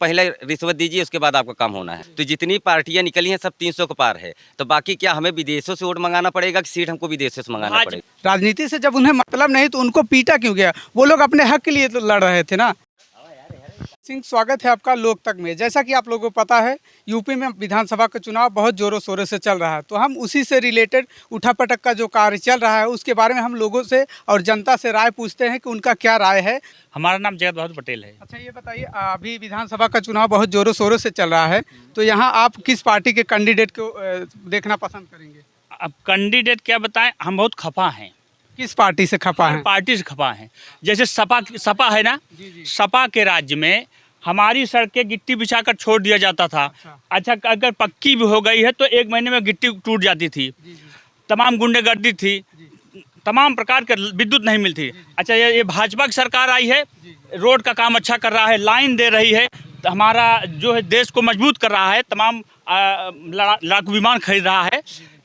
पहले रिश्वत दीजिए, उसके बाद आपका काम होना है। तो जितनी पार्टियां निकली हैं सब 300 के पार है। तो बाकी क्या हमें विदेशों से वोट मंगाना पड़ेगा कि सीट हमको विदेशों से मंगाना पड़ेगा? राजनीति से जब उन्हें मतलब नहीं तो उनको पीटा क्यों गया? वो लोग अपने हक के लिए तो लड़ रहे थे ना। सिंह, स्वागत है आपका लोकतक में। जैसा कि आप लोगों को पता है, यूपी में विधानसभा का चुनाव बहुत जोरों शोरों से चल रहा है। तो हम उसी से रिलेटेड उठापटक का जो कार्य चल रहा है उसके बारे में हम लोगों से और जनता से राय पूछते हैं कि उनका क्या राय है। हमारा नाम जगत बहादुर पटेल है। अच्छा, ये बताइए, अभी विधानसभा का चुनाव बहुत जोरों शोरों से चल रहा है, तो यहाँ आप किस पार्टी के कैंडिडेट को देखना पसंद करेंगे? अब कैंडिडेट क्या बताएं, हम बहुत खफा हैं। किस पार्टी से खपा हर है? पार्टी से खफा हैं। जैसे सपा है ना, सपा के राज्य में हमारी सड़कें गिट्टी बिछाकर छोड़ दिया जाता था। अच्छा, अगर पक्की भी हो गई है तो 1 महीने में गिट्टी टूट जाती थी। तमाम गुंडागर्दी थी, तमाम प्रकार के विद्युत नहीं मिलती। अच्छा, ये भाजपा की सरकार आई है, रोड का काम अच्छा कर रहा है, लाइन दे रही है, तो हमारा जो है देश को मजबूत कर रहा है। तमाम लड़ाकू विमान खरीद रहा है,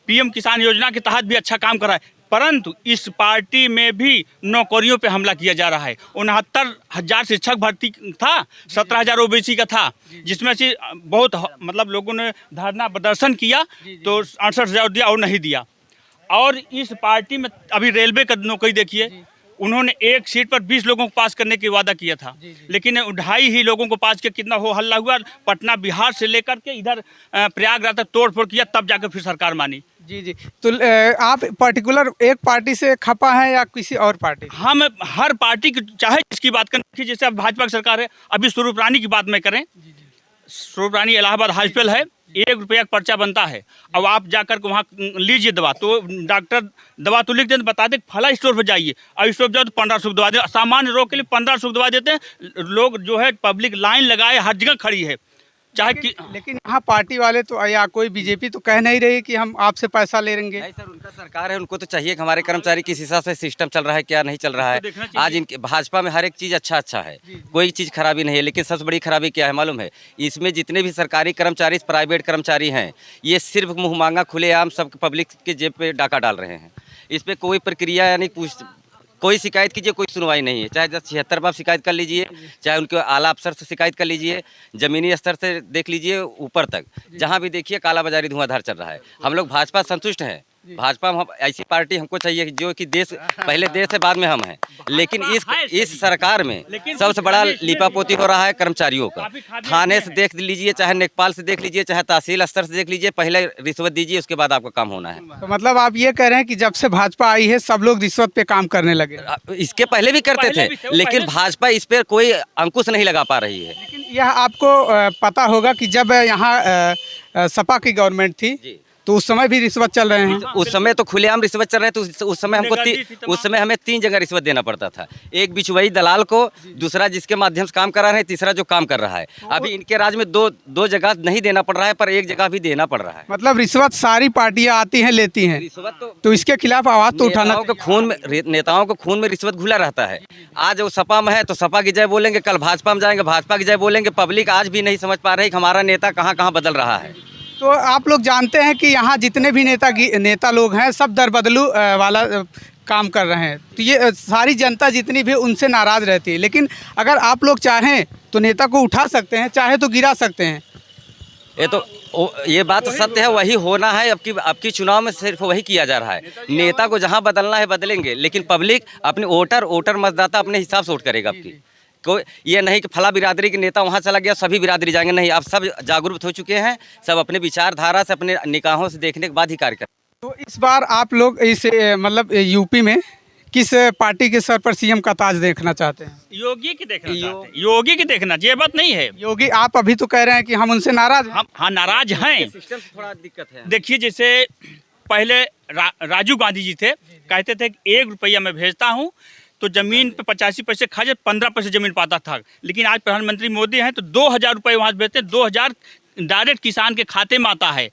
पीएम किसान योजना के तहत भी अच्छा काम कर रहा है। परंतु इस पार्टी में भी नौकरियों पे हमला किया जा रहा है। 69,000 शिक्षक भर्ती था, 17,000 ओबीसी का था, जिसमें से बहुत मतलब लोगों ने धरना प्रदर्शन किया तो 68,000 दिया और नहीं दिया। और इस पार्टी में अभी रेलवे का नौकरी देखिए, उन्होंने एक सीट पर 20 लोगों को पास करने की वादा किया था, लेकिन 2.5 ही लोगों को पास किया। कितना हो हल्ला हुआ, पटना बिहार से लेकर के इधर प्रयागराज तक तोड़ फोड़ किया, तब जाकर फिर सरकार मानी। जी। तो आप पर्टिकुलर एक पार्टी से खपा है या किसी और पार्टी? हम हर पार्टी की, चाहे जिसकी बात करें, जैसे अब भाजपा की सरकार है, अभी स्वरूप रानी की बात में करें, स्वरूप रानी इलाहाबाद हॉस्पिटल है, 1 रुपया का पर्चा बनता है। अब आप जाकर के वहाँ लीजिए दवा, तो डॉक्टर दवा तो लिख देते, बता दे फला स्टोर पर जाइए, और स्टोर पर जाओ तो 1500 की दवा दे। सामान्य रोग के लिए 1500 की दवा देते हैं लोग। जो है पब्लिक लाइन लगाए हर जगह खड़ी है, चाहे कि लेकिन यहाँ पार्टी वाले तो या कोई बीजेपी तो कह नहीं रही कि हम आपसे पैसा ले लेंगे। नहीं सर, उनका सरकार है, उनको तो चाहिए कि हमारे कर्मचारी किस हिसाब से सिस्टम चल रहा है, क्या नहीं चल रहा है। आज इनके भाजपा में हर एक चीज़ अच्छा है, कोई चीज़ खराबी नहीं है। लेकिन सबसे बड़ी खराबी क्या है मालूम है? इसमें जितने भी सरकारी कर्मचारी, प्राइवेट कर्मचारी हैं, ये सिर्फ मुँह मांगा खुलेआम सब पब्लिक के जेब पे डाका डाल रहे हैं। इस पर कोई प्रक्रिया यानी कोई शिकायत कीजिए, कोई सुनवाई नहीं है। चाहे 76 बार शिकायत कर लीजिए, चाहे उनके आला अफसर से शिकायत कर लीजिए, ज़मीनी स्तर से देख लीजिए, ऊपर तक जहाँ भी देखिए कालाबाजारी धुआंधार चल रहा है। हम लोग भाजपा संतुष्ट हैं। भाजपा हम ऐसी पार्टी हमको चाहिए जो कि देश पहले देश है बाद में हम हैं। लेकिन इस सरकार में सबसे बड़ा लिपापोती हो रहा है कर्मचारियों का। थाने से देख लीजिए, चाहे लेखपाल से देख लीजिए, चाहे तहसील स्तर से देख लीजिए, पहले रिश्वत दीजिए, उसके बाद आपका काम होना है। तो मतलब आप ये कह रहे हैं कि जब से भाजपा आई है सब लोग रिश्वत पे काम करने लगे? इसके पहले भी करते थे, लेकिन भाजपा इस पर कोई अंकुश नहीं लगा पा रही है। लेकिन यह आपको पता होगा कि जब यहाँ सपा की गवर्नमेंट थी तो उस समय भी रिश्वत चल रहे हैं। उस समय तो खुलेआम रिश्वत चल रहे हैं। तो उस समय हमें 3 जगह रिश्वत देना पड़ता था। एक बिचवई दलाल को, दूसरा जिसके माध्यम से काम करा रहे हैं, तीसरा जो काम कर रहा है। अभी इनके राज में दो जगह नहीं देना पड़ रहा है, पर एक जगह भी देना पड़ रहा है। मतलब रिश्वत सारी पार्टियां आती हैं, लेती हैं। रिश्वत तो इसके खिलाफ आवाज तो उठाना। नेताओं के खून में रिश्वत घुला रहता है। आज वो सपा में है तो सपा की जय बोलेंगे, कल भाजपा में जाएंगे, भाजपा की जय बोलेंगे। पब्लिक आज भी नहीं समझ पा रही कि हमारा नेता कहाँ कहाँ बदल रहा है। तो आप लोग जानते हैं कि यहाँ जितने भी नेता लोग हैं सब दर बदलू वाला काम कर रहे हैं। तो ये सारी जनता जितनी भी उनसे नाराज़ रहती है। लेकिन अगर आप लोग चाहें तो नेता को उठा सकते हैं, चाहे तो गिरा सकते हैं। ये बात तो सत्य है, वही होना है। अब की चुनाव में सिर्फ वही किया जा रहा है। नेता को जहाँ बदलना है बदलेंगे, लेकिन पब्लिक अपने वोटर मतदाता अपने हिसाब से वोट करेगा। आपकी कोई ये नहीं कि फला बिरादरी के नेता वहाँ चला गया सभी बिरादरी जाएंगे, नहीं। अब सब जागरूक हो चुके हैं, सब अपने विचारधारा से, अपने निकाहों से देखने के बाद ही कार्य करें। तो इस बार आप लोग इस मतलब यूपी में किस पार्टी के सर पर सीएम का ताज देखना चाहते हैं? योगी की देखना चाहते हैं। योगी की देखना, ये बात नहीं है। योगी, आप अभी तो कह रहे हैं कि हम उनसे नाराज हैं। हाँ, नाराज हैं। सिस्टम से थोड़ा दिक्कत है। देखिए, जैसे पहले राजीव गांधी जी थे, कहते थे कि 1 रुपया मैं भेजता हूँ तो जमीन पे 85 पैसे खर्च, 15 पैसे जमीन पाता था। लेकिन आज प्रधानमंत्री मोदी हैं तो 2,000 रुपये वहाँ भेजते हैं, 2,000 डायरेक्ट किसान के खाते में आता है।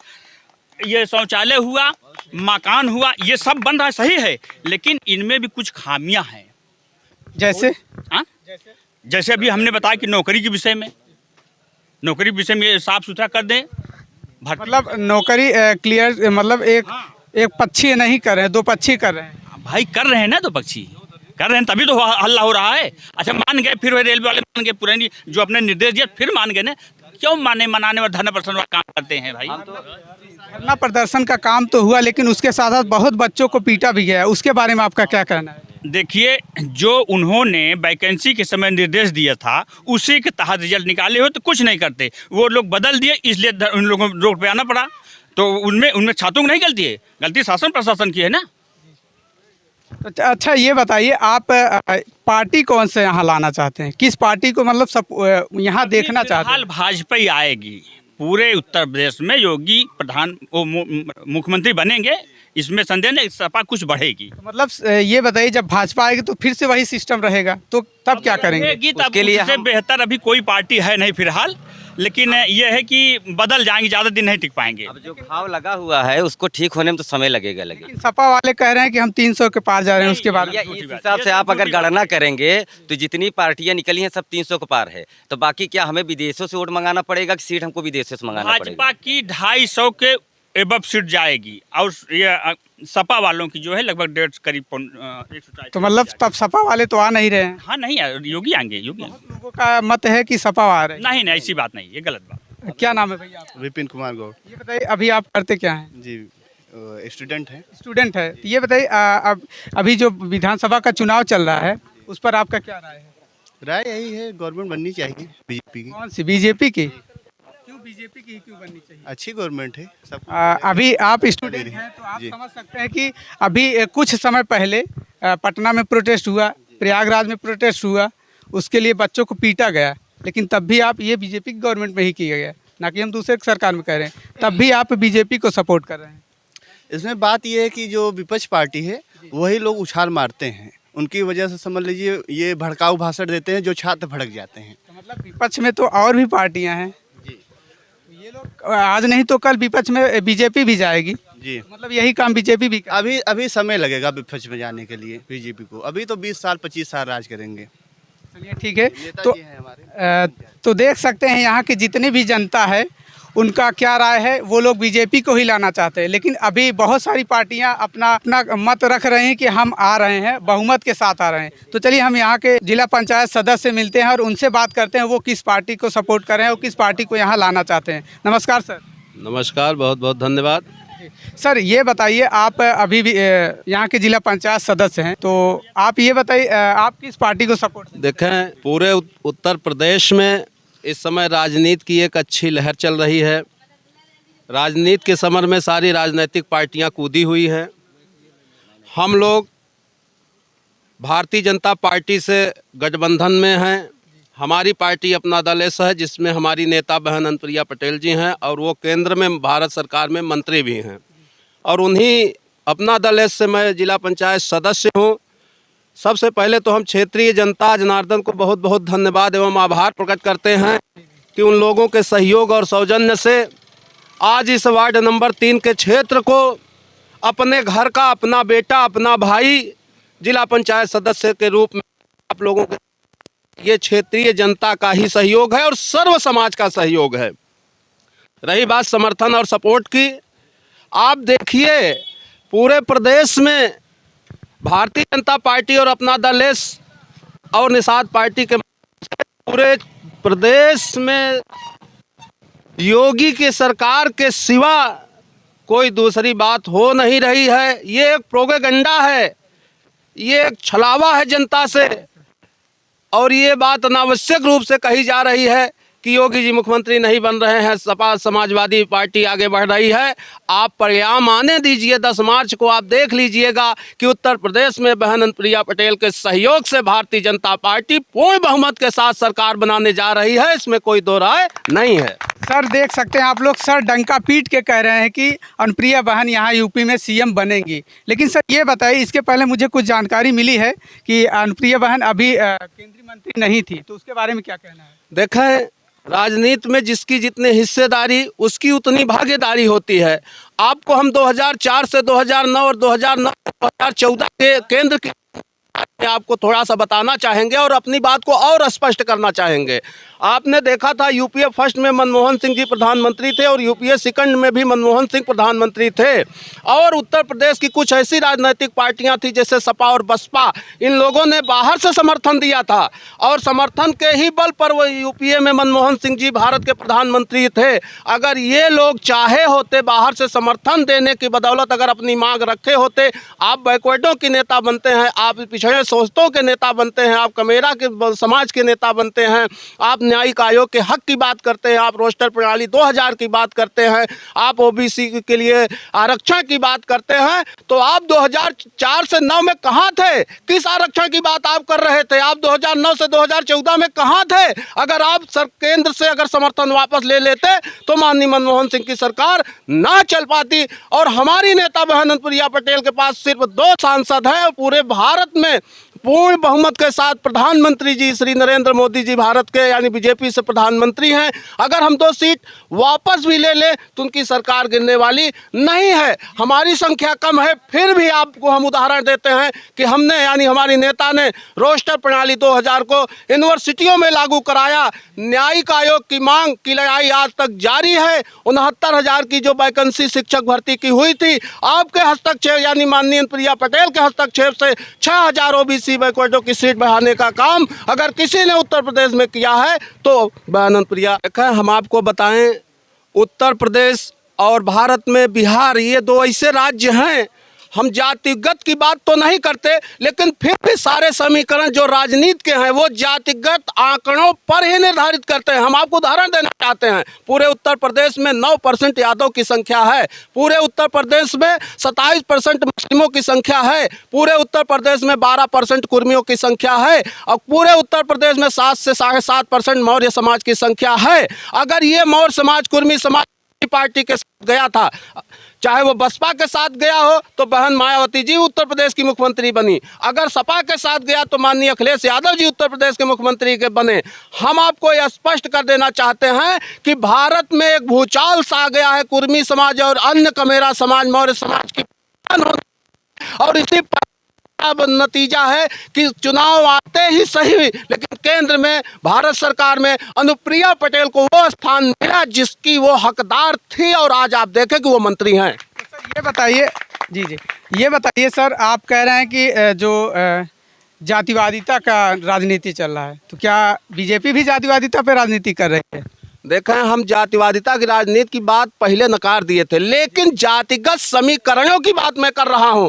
ये शौचालय हुआ, मकान हुआ, ये सब बन रहा है, सही है। लेकिन इनमें भी कुछ खामियां हैं। जैसे जैसे अभी हमने बताया कि नौकरी के विषय में ये साफ सुथरा कर दें। मतलब नौकरी क्लियर, मतलब एक पक्षी नहीं कर रहे हैं, 2 पक्षी कर रहे हैं। भाई कर रहे हैं ना, 2 पक्षी। कर रहे हैं तभी तो हल्ला हो रहा है। अच्छा मान गए, फिर रेलवे वाले मान गए, पुरानी जो अपने निर्देश दिए फिर मान गए ना, क्यों मनाने और धरना प्रदर्शन वाला काम करते हैं भाई। धरना प्रदर्शन का काम तो हुआ, लेकिन उसके साथ साथ बहुत बच्चों को पीटा भी गया है, उसके बारे में आपका क्या कहना है? देखिए, जो उन्होंने वैकेंसी के समय निर्देश दिया था उसी के तहत रिजल्ट निकाले हो तो कुछ नहीं करते, वो लोग बदल दिए, इसलिए उन लोगों को रोड पे आना पड़ा। तो उनमें छात्रों की नहीं गलती है, गलती शासन प्रशासन की है ना। अच्छा ये बताइए, आप पार्टी कौन से यहाँ लाना चाहते हैं? किस पार्टी को मतलब सब यहाँ देखना चाहते हैं? फिलहाल भाजपा ही आएगी पूरे उत्तर प्रदेश में। योगी प्रधान मुख्यमंत्री बनेंगे, इसमें संदेह नहीं, सपा कुछ बढ़ेगी। मतलब ये बताइए, जब भाजपा आएगी तो फिर से वही सिस्टम रहेगा, तो तब क्या करेंगे? उसके लिए उससे बेहतर अभी कोई पार्टी है नहीं फिलहाल, लेकिन ये है कि बदल जाएंगे, ज़्यादा दिन नहीं टिक पाएंगे। अब जो घाव लगा हुआ है उसको ठीक होने में तो समय लगेगा। लेकिन सपा वाले कह रहे हैं कि हम 300 के पार जा रहे हैं, उसके बाद इस हिसाब से आप अगर गणना करेंगे तो जितनी पार्टियां निकली हैं सब 300 के पार है, तो बाकी क्या हमें विदेशों से वोट मंगाना पड़ेगा कि सीट हमको विदेशों से मंगाना पड़ेगा? भाजपा की 250 के एबव सीट जाएगी और ये सपा वालों की जो है लगभग 150 करीब 140। तो मतलब तब सपा वाले तो आ नहीं रहे हैं। हाँ नहीं, योगी आएंगे, योगी आएंगे। लोगों का मत है कि सपा आ रहे हैं। नहीं नहीं, ऐसी बात नहीं, ये गलत बात। क्या नाम है भैया आपका? विपिन कुमार गौड़। ये बताइए, अभी आप करते क्या हैं? जी स्टूडेंट हैं। स्टूडेंट है। तो ये बताइए, अब अभी जो विधानसभा का चुनाव चल रहा है उस पर आपका क्या राय है? राय यही है, गवर्नमेंट बननी चाहिए बीजेपी की। कौन सी? बीजेपी की? क्यों बीजेपी की क्यों बननी चाहिए? अच्छी गवर्नमेंट है सब। अभी आप स्टूडेंट हैं तो आप जी। समझ सकते हैं कि अभी कुछ समय पहले पटना में प्रोटेस्ट हुआ, प्रयागराज में प्रोटेस्ट हुआ, उसके लिए बच्चों को पीटा गया, लेकिन तब भी आप ये बीजेपी की गवर्नमेंट में ही किया गया, ना कि हम दूसरे सरकार में कह रहे हैं, तब भी आप बीजेपी को सपोर्ट कर रहे हैं। इसमें बात ये है कि जो विपक्ष पार्टी है वही लोग उछाल मारते हैं, उनकी वजह से समझ लीजिए ये भड़काऊ भाषण देते हैं जो छात्र भड़क जाते हैं। तो मतलब विपक्ष में तो और भी पार्टियां हैं जी। ये लोग आज नहीं तो कल विपक्ष में बीजेपी भी जाएगी, जी। मतलब यही काम बीजेपी भी अभी समय लगेगा विपक्ष में जाने के लिए बीजेपी को, अभी तो 20 साल 25 साल राज करेंगे। चलिए ठीक है। नेता तो जी हैं हमारे। तो देख सकते हैं यहाँ की जितनी भी जनता है उनका क्या राय है, वो लोग बीजेपी को ही लाना चाहते हैं, लेकिन अभी बहुत सारी पार्टियां अपना अपना मत रख रहे हैं कि हम आ रहे हैं, बहुमत के साथ आ रहे हैं। तो चलिए हम यहाँ के जिला पंचायत सदस्य मिलते हैं और उनसे बात करते हैं वो किस पार्टी को सपोर्ट कर रहे हैं और किस पार्टी को यहाँ लाना चाहते हैं। नमस्कार सर। नमस्कार, बहुत बहुत धन्यवाद। सर ये बताइए, आप अभी भी यहाँ के जिला पंचायत सदस्य हैं, तो आप ये बताइए आप किस पार्टी को सपोर्ट? देखें, पूरे उत्तर प्रदेश में इस समय राजनीति की एक अच्छी लहर चल रही है। राजनीति के समर में सारी राजनीतिक पार्टियां कूदी हुई हैं। हम लोग भारतीय जनता पार्टी से गठबंधन में हैं। हमारी पार्टी अपना दल ऐसा है जिसमें हमारी नेता बहन अनुप्रिया पटेल जी हैं और वो केंद्र में भारत सरकार में मंत्री भी हैं, और उन्हीं अपना दल ऐसे से मैं जिला पंचायत सदस्य हूँ। सबसे पहले तो हम क्षेत्रीय जनता जनार्दन को बहुत बहुत धन्यवाद एवं आभार प्रकट करते हैं कि उन लोगों के सहयोग और सौजन्य से आज इस वार्ड नंबर 3 के क्षेत्र को अपने घर का अपना बेटा, अपना भाई जिला पंचायत सदस्य के रूप में आप लोगों के ये क्षेत्रीय जनता का ही सहयोग है और सर्व समाज का सहयोग है। रही बात समर्थन और सपोर्ट की, आप देखिए पूरे प्रदेश में भारतीय जनता पार्टी और अपना दल और निषाद पार्टी के पूरे प्रदेश में योगी की सरकार के सिवा कोई दूसरी बात हो नहीं रही है। ये एक प्रोपेगेंडा है, ये एक छलावा है जनता से, और ये बात अनावश्यक रूप से कही जा रही है कि योगी जी मुख्यमंत्री नहीं बन रहे हैं, सपा समाजवादी पार्टी आगे बढ़ रही है। आप परिणाम आने दीजिए, 10 मार्च को आप देख लीजिएगा कि उत्तर प्रदेश में बहन अनुप्रिया पटेल के सहयोग से भारतीय जनता पार्टी पूर्ण बहुमत के साथ सरकार बनाने जा रही है, इसमें कोई दो राय नहीं है। सर देख सकते हैं आप लोग, सर डंका पीट के कह रहे हैं कि अनुप्रिया बहन यहाँ यूपी में सीएम बनेंगी, लेकिन सर ये बताइए, इसके पहले मुझे कुछ जानकारी मिली है कि अनुप्रिया बहन अभी केंद्रीय मंत्री नहीं थी, तो उसके बारे में क्या कहना है? देखें, राजनीति में जिसकी जितनी हिस्सेदारी उसकी उतनी भागीदारी होती है। आपको हम 2004 से 2009 और 2009-2014 के केंद्र की आपको थोड़ा सा बताना चाहेंगे और अपनी बात को और स्पष्ट करना चाहेंगे। आपने देखा था यूपीए फर्स्ट में मनमोहन सिंह जी प्रधानमंत्री थे और यूपीए सेकंड में भी मनमोहन सिंह प्रधानमंत्री थे, और उत्तर प्रदेश की कुछ ऐसी राजनीतिक पार्टियां थी जैसे सपा और बसपा, इन लोगों ने बाहर से समर्थन दिया था और समर्थन के ही बल पर वो यूपीए में मनमोहन सिंह जी भारत के प्रधानमंत्री थे। अगर ये लोग चाहे होते बाहर से समर्थन देने की बदौलत अगर अपनी मांग रखे होते, आप बैकवर्डों के नेता बनते हैं, आप पिछड़े सोचतों के नेता बनते हैं, आप कमेरा के समाज के नेता बनते हैं, आप न्यायिक आयोग के हक की बात करते हैं, आप रोस्टर प्रणाली 2000 की बात करते हैं, आप ओबीसी के लिए आरक्षण की बात करते हैं, तो आप 2004 से 9 में कहां थे? किस आरक्षण की बात आप कर रहे थे? आप 2009 से 2014 में कहां थे? अगर आप केंद्र से अगर समर्थन वापस ले लेते तो माननीय मनमोहन सिंह की सरकार ना चल पाती। और हमारी नेता बहन अनुप्रिया पटेल के पास सिर्फ 2 सांसद हैं और पूरे भारत में पूर्ण बहुमत के साथ प्रधानमंत्री जी श्री नरेंद्र मोदी जी भारत के यानी बीजेपी से प्रधानमंत्री हैं। अगर हम 2 सीट वापस भी ले लें तो उनकी सरकार गिरने वाली नहीं है। हमारी संख्या कम है, फिर भी आपको हम उदाहरण देते हैं कि हमने यानी हमारी नेता ने रोस्टर प्रणाली 2000 को यूनिवर्सिटियों में लागू कराया। न्यायिक आयोग की मांग की लड़ाई आज तक जारी है। 69,000 की जो वैकेंसी शिक्षक भर्ती की हुई थी, आपके हस्तक्षेप यानी माननीय प्रिया पटेल के हस्तक्षेप से 6,000 ओबीसी बैकवर्डों की सीट बढ़ाने का काम अगर किसी ने उत्तर प्रदेश में किया है तो बहन प्रिया। हम आपको बताएं, उत्तर प्रदेश और भारत में बिहार ये 2 ऐसे राज्य हैं, हम जातिगत की बात तो नहीं करते, लेकिन फिर भी सारे समीकरण जो राजनीति के हैं वो जातिगत आंकड़ों पर ही निर्धारित करते हैं। हम आपको उदाहरण देना चाहते हैं, पूरे उत्तर प्रदेश में 9% यादव की संख्या है, पूरे उत्तर प्रदेश में 27% मुस्लिमों की संख्या है, पूरे उत्तर प्रदेश में 12% कुर्मियों की संख्या है और पूरे उत्तर प्रदेश में 7 से 7.5% मौर्य समाज की संख्या है। अगर ये मौर्य समाज कुर्मी समाज पार्टी के साथ गया था, चाहे वो बसपा के साथ गया हो तो बहन मायावती जी उत्तर प्रदेश की मुख्यमंत्री बनी, अगर सपा के साथ गया तो माननीय अखिलेश यादव जी उत्तर प्रदेश के मुख्यमंत्री के बने। हम आपको यह स्पष्ट कर देना चाहते हैं कि भारत में एक भूचाल सा गया है कुर्मी समाज और अन्य कमेरा समाज मौर्य समाज की, और इसी नतीजा है कि चुनाव आते ही सही लेकिन केंद्र में भारत सरकार में अनुप्रिया पटेल को वो स्थान मिला जिसकी वो हकदार थी और आज आप देखें कि वो मंत्री हैं। सर ये बताइए, जी ये बताइए सर, आप कह रहे हैं कि जो जातिवादिता का राजनीति चल रहा है, तो क्या बीजेपी भी जातिवादिता पे राजनीति कर रही है? देखें, हम जातिवादिता की राजनीति की बात पहले नकार दिए थे, लेकिन जातिगत समीकरणों की बात मैं कर रहा हूं।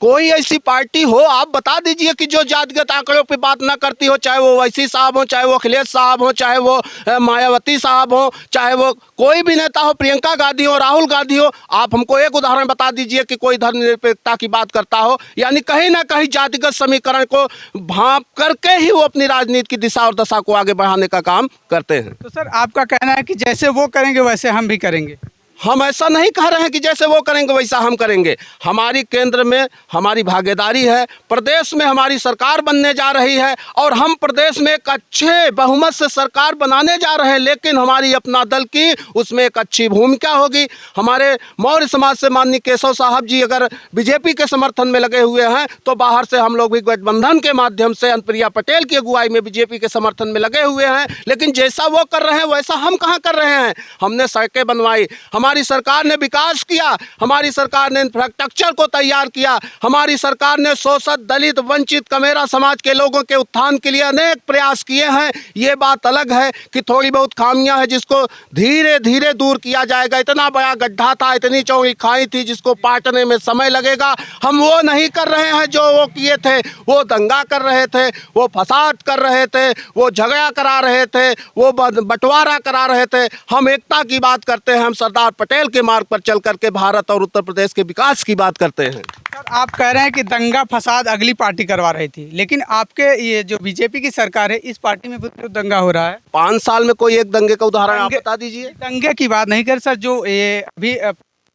कोई ऐसी पार्टी हो आप बता दीजिए कि जो जातिगत आंकड़ों पे बात ना करती हो, चाहे वो वैसी साहब हो, चाहे वो अखिलेश साहब हो, चाहे वो मायावती साहब हो, चाहे वो कोई भी नेता हो, प्रियंका गांधी हो, राहुल गांधी हो। आप हमको एक उदाहरण बता दीजिए कि कोई धर्मनिरपेक्षता की बात करता हो, यानी कहीं ना कहीं जातिगत समीकरण को भांप करके ही वो अपनी राजनीति की दिशा और दशा को आगे बढ़ाने का काम करते हैं। तो सर आपका कहना है कि जैसे वो करेंगे वैसे हम भी करेंगे? हम ऐसा नहीं कह रहे हैं कि जैसे वो करेंगे वैसा हम करेंगे। हमारी केंद्र में हमारी भागीदारी है, प्रदेश में हमारी सरकार बनने जा रही है और हम प्रदेश में एक अच्छे बहुमत से सरकार बनाने जा रहे हैं, लेकिन हमारी अपना दल की उसमें एक अच्छी भूमिका होगी। हमारे मौर्य समाज से माननीय केशव साहब जी अगर बीजेपी के समर्थन में लगे हुए हैं तो बाहर से हम लोग भी गठबंधन के माध्यम से अनुप्रिया पटेल की अगुवाई में बीजेपी के समर्थन में लगे हुए हैं, लेकिन जैसा वो कर रहे हैं वैसा हम कहाँ कर रहे हैं। हमने सड़कें बनवाई, हमारी सरकार ने विकास किया, हमारी सरकार ने इंफ्रास्ट्रक्चर को तैयार किया, हमारी सरकार ने शोषित दलित वंचित कमेरा समाज के लोगों के उत्थान के लिए अनेक प्रयास किए हैं। ये बात अलग है कि थोड़ी बहुत खामियां हैं जिसको धीरे धीरे दूर किया जाएगा। इतना बड़ा गड्ढा था, इतनी चौड़ी खाई थी जिसको पाटने में समय लगेगा। हम वो नहीं कर रहे हैं जो वो किए थे। वो दंगा कर रहे थे, वो फसाद कर रहे थे, वो झगड़ा करा रहे थे, वो बंटवारा करा रहे थे। हम एकता की बात करते हैं, हम सरदार पटेल के मार्ग पर चल करके भारत और उत्तर प्रदेश के विकास की बात करते हैं। सर आप कह रहे हैं कि दंगा फसाद अगली पार्टी करवा रही थी, लेकिन आपके ये जो बीजेपी की सरकार है इस पार्टी में भी तो दंगा हो रहा है। 5 साल में कोई एक दंगे का उदाहरण आप बता दीजिए। दंगे की बात नहीं कर सर, जो ये अभी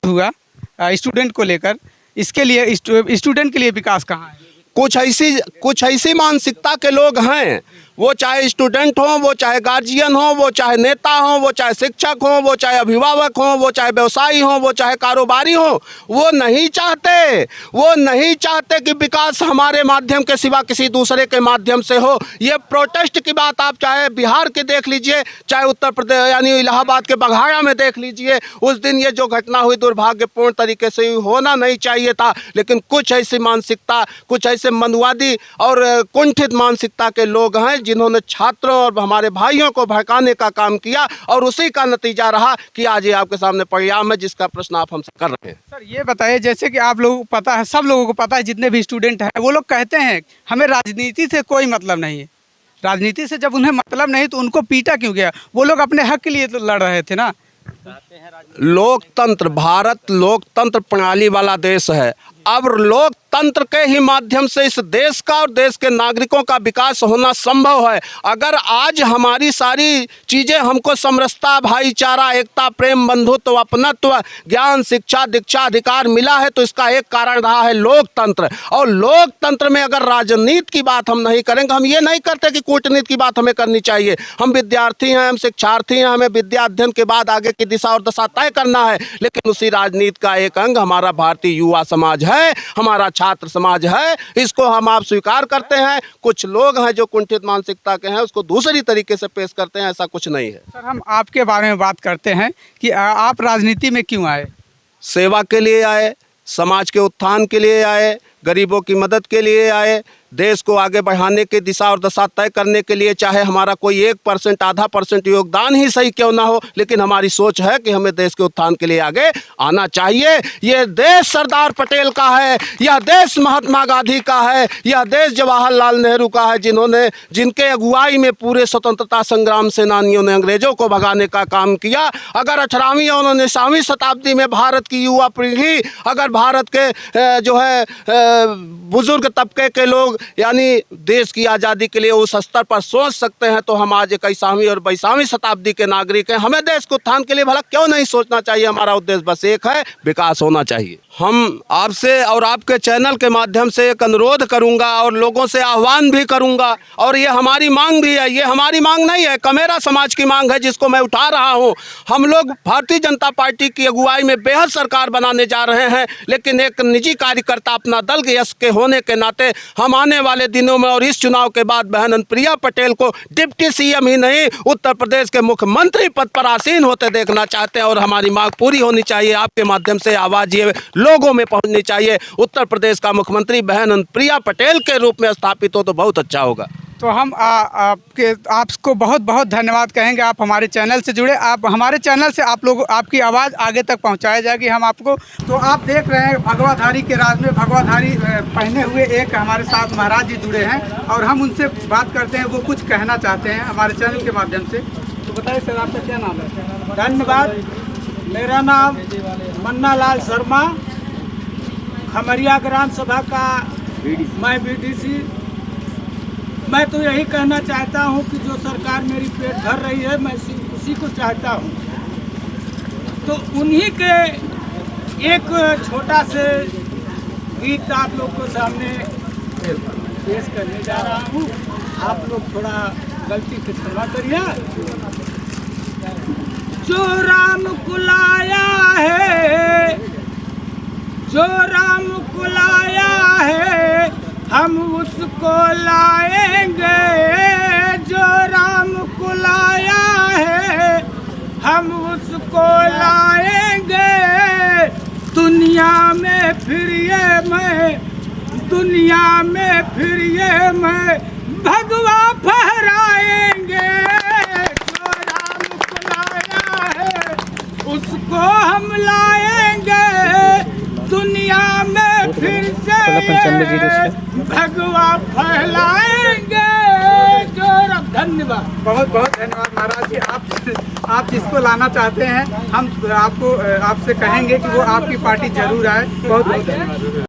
हुआ स्टूडेंट को लेकर, इसके लिए स्टूडेंट के लिए विकास कहाँ है? कुछ ऐसी मानसिकता के लोग हैं, वो चाहे स्टूडेंट हो, वो चाहे गार्जियन हो, वो चाहे नेता हो, वो चाहे शिक्षक हो, वो चाहे अभिभावक हो, वो चाहे व्यवसायी हो, वो चाहे कारोबारी हो, वो नहीं चाहते कि विकास हमारे माध्यम के सिवा किसी दूसरे के माध्यम से हो। ये प्रोटेस्ट की बात आप चाहे बिहार के देख लीजिए, चाहे उत्तर प्रदेश यानी इलाहाबाद के बघाड़ा में देख लीजिए। उस दिन ये जो घटना हुई दुर्भाग्यपूर्ण तरीके से होना नहीं चाहिए था, लेकिन कुछ ऐसी मानसिकता, कुछ ऐसे मनुवादी और कुंठित मानसिकता के लोग हैं जिन्होंने छात्रों और हमारे भाइयों को भड़काने का काम किया, और उसी का नतीजा रहा कि आज ये आपके सामने परिणाम है जिसका प्रश्न आप हमसे कर रहे हैं। सर ये बताइए, जैसे कि आप लोगों को पता है, सब लोगों को पता है, जितने भी स्टूडेंट हैं वो लोग कहते हैं हमें राजनीति से कोई मतलब नहीं है। राजनीति से जब उन्हें मतलब नहीं तो उनको पीटा क्यों गया? वो लोग अपने हक के लिए तो लड़ रहे थे ना। लोकतंत्र, भारत लोकतंत्र प्रणाली वाला देश है। अब लोकतंत्र के ही माध्यम से इस देश का और देश के नागरिकों का विकास होना संभव है। अगर आज हमारी सारी चीज़ें हमको समरसता, भाईचारा, एकता, प्रेम, बंधुत्व, अपनत्व, ज्ञान, शिक्षा, दीक्षा, अधिकार मिला है तो इसका एक कारण रहा है लोकतंत्र। और लोकतंत्र में अगर राजनीति की बात हम नहीं करेंगे, हम ये नहीं करते कि कूटनीति की बात हमें करनी चाहिए। हम विद्यार्थी हैं, हम शिक्षार्थी हैं, हमें विद्या अध्ययन के बाद आगे की दिशा और दशा तय करना है। लेकिन उसी राजनीति का एक अंग हमारा भारतीय युवा समाज है, हमारा छात्र समाज है। इसको हम आप स्वीकार करते हैं। कुछ लोग हैं जो कुंठित मानसिकता के हैं, उसको दूसरी तरीके से पेश करते हैं, ऐसा कुछ नहीं है। सर हम आपके बारे में बात करते हैं कि आप राजनीति में क्यों आए? सेवा के लिए आए, समाज के उत्थान के लिए आए, गरीबों की मदद के लिए आए, देश को आगे बढ़ाने की दिशा और दशा तय करने के लिए। चाहे हमारा कोई 1%, आधा % योगदान ही सही क्यों ना हो, लेकिन हमारी सोच है कि हमें देश के उत्थान के लिए आगे आना चाहिए। यह देश सरदार पटेल का है, यह देश महात्मा गांधी का है, यह देश जवाहरलाल नेहरू का है, जिनके अगुवाई में पूरे स्वतंत्रता संग्राम सेनानियों ने अंग्रेजों को भगाने का काम किया। अगर 18वीं और 19वीं शताब्दी में भारत की युवा पीढ़ी, अगर भारत के जो है बुजुर्ग तबके के लोग यानी देश की आज़ादी के लिए उस स्तर पर सोच सकते हैं, तो हम आज 21वीं और 22वीं शताब्दी के नागरिक हैं। हमें देश के उत्थान के लिए भला क्यों नहीं सोचना चाहिए? हमारा उद्देश्य बस एक है, विकास होना चाहिए। हम आपसे और आपके चैनल के माध्यम से एक अनुरोध करूंगा और लोगों से आह्वान भी करूंगा, और ये हमारी मांग भी है। ये हमारी मांग नहीं है, कमेरा समाज की मांग है जिसको मैं उठा रहा हूं। हम लोग भारतीय जनता पार्टी की अगुवाई में बेहद सरकार बनाने जा रहे हैं, लेकिन एक निजी कार्यकर्ता अपना दल के यश के होने के नाते हम आने वाले दिनों में और इस चुनाव के बाद बहन अनुप्रिया पटेल को डिप्टी सीएम ही नहीं, उत्तर प्रदेश के मुख्यमंत्री पद पर आसीन होते देखना चाहते हैं। और हमारी मांग पूरी होनी चाहिए। आपके माध्यम से आवाज़ ये लोगों में पहुंचनी चाहिए। उत्तर प्रदेश का मुख्यमंत्री बहन अनुप्रिया पटेल के रूप में स्थापित हो तो बहुत अच्छा होगा। तो हम आपको बहुत बहुत धन्यवाद कहेंगे। आप हमारे चैनल से जुड़े, आप हमारे चैनल से आप लोग आपकी आवाज़ आगे तक पहुंचाई जाएगी हम आपको। तो आप देख रहे हैं भगवाधारी के राज में भगवाधारी पहने हुए एक हमारे साथ महाराज जी जुड़े हैं, और हम उनसे बात करते हैं, वो कुछ कहना चाहते हैं हमारे चैनल के माध्यम से। तो बताइए सर, आपका क्या नाम है? धन्यवाद। मेरा नाम मन्ना लाल शर्मा, खमरिया ग्राम सभा का मैं बीडीसी। मैं तो यही कहना चाहता हूं कि जो सरकार मेरी पेट भर रही है, मैं उसी को चाहता हूं। तो उन्हीं के एक छोटा से गीत आप लोग को सामने पेश करने जा रहा हूं। आप लोग थोड़ा गलती से क्षमा करिए। जो राम को लाया है, जो राम को लाया है, हम उसको लाएंगे। जो राम को लाया है, हम उसको लाएंगे। दुनिया में फिर ये मैं भगवा फहराएंगे। जो राम को लाया है, उसको हम लाएंगे। दुनिया में फिर से भगवा फैलाएंगे। धन्यवाद, बहुत बहुत धन्यवाद महाराज जी। आप जिसको लाना चाहते हैं हम आपको आपसे कहेंगे कि वो आपकी पार्टी जरूर आए। बहुत बहुत धन्यवाद।